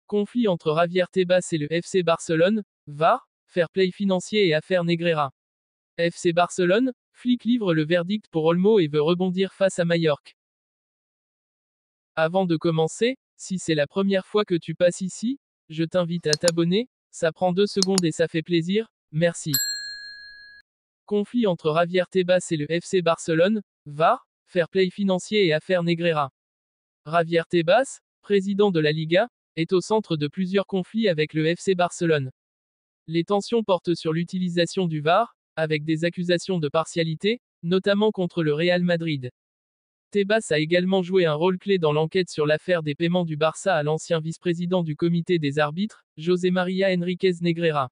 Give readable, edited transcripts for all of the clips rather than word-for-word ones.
Conflit entre Javier Tebas et le FC Barcelone, VAR, fair play financier et affaire Negreira. FC Barcelone, Flick livre le verdict pour Olmo et veut rebondir face à Majorque. Avant de commencer, si c'est la première fois que tu passes ici, je t'invite à t'abonner, ça prend 2 secondes et ça fait plaisir, merci. Conflit entre Javier Tebas et le FC Barcelone, VAR, fair play financier et affaire Negreira. Javier Tebas, président de la Liga, est au centre de plusieurs conflits avec le FC Barcelone. Les tensions portent sur l'utilisation du VAR, avec des accusations de partialité, notamment contre le Real Madrid. Tebas a également joué un rôle clé dans l'enquête sur l'affaire des paiements du Barça à l'ancien vice-président du comité des arbitres, José María Enríquez Negreira.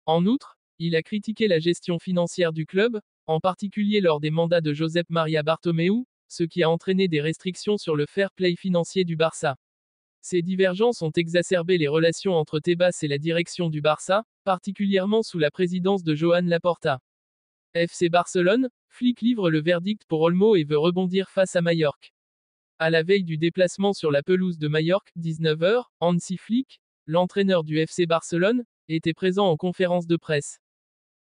En outre, il a critiqué la gestion financière du club, en particulier lors des mandats de Josep María Bartomeu, ce qui a entraîné des restrictions sur le fair play financier du Barça. Ces divergences ont exacerbé les relations entre Tebas et la direction du Barça, particulièrement sous la présidence de Joan Laporta. FC Barcelone, Flick livre le verdict pour Olmo et veut rebondir face à Majorque. À la veille du déplacement sur la pelouse de Majorque, 19h, Hansi Flick, l'entraîneur du FC Barcelone, était présent en conférence de presse.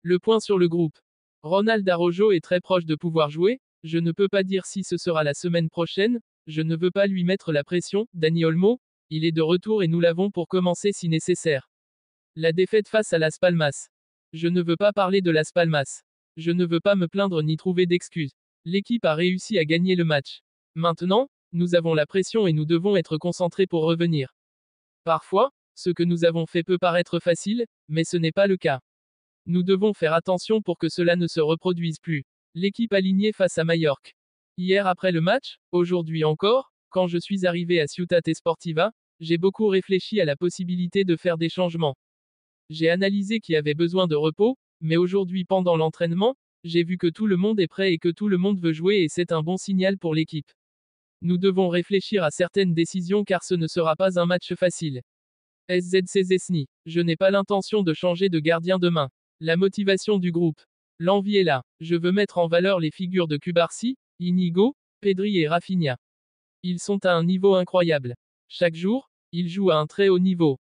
Le point sur le groupe. Ronald Araujo est très proche de pouvoir jouer, je ne peux pas dire si ce sera la semaine prochaine, je ne veux pas lui mettre la pression, Dani Olmo, il est de retour et nous l'avons pour commencer si nécessaire. La défaite face à Las Palmas. Je ne veux pas parler de Las Palmas. Je ne veux pas me plaindre ni trouver d'excuses. L'équipe a réussi à gagner le match. Maintenant, nous avons la pression et nous devons être concentrés pour revenir. Parfois, ce que nous avons fait peut paraître facile, mais ce n'est pas le cas. Nous devons faire attention pour que cela ne se reproduise plus. L'équipe alignée face à Majorque. Hier après le match, aujourd'hui encore, quand je suis arrivé à Ciutat Esportiva, j'ai beaucoup réfléchi à la possibilité de faire des changements. J'ai analysé qui avait besoin de repos, mais aujourd'hui pendant l'entraînement, j'ai vu que tout le monde est prêt et que tout le monde veut jouer et c'est un bon signal pour l'équipe. Nous devons réfléchir à certaines décisions car ce ne sera pas un match facile. SZC Zesni. Je n'ai pas l'intention de changer de gardien demain. La motivation du groupe. L'envie est là. Je veux mettre en valeur les figures de Cubarsí, Inigo, Pedri et Rafinha. Ils sont à un niveau incroyable. Chaque jour, ils jouent à un très haut niveau.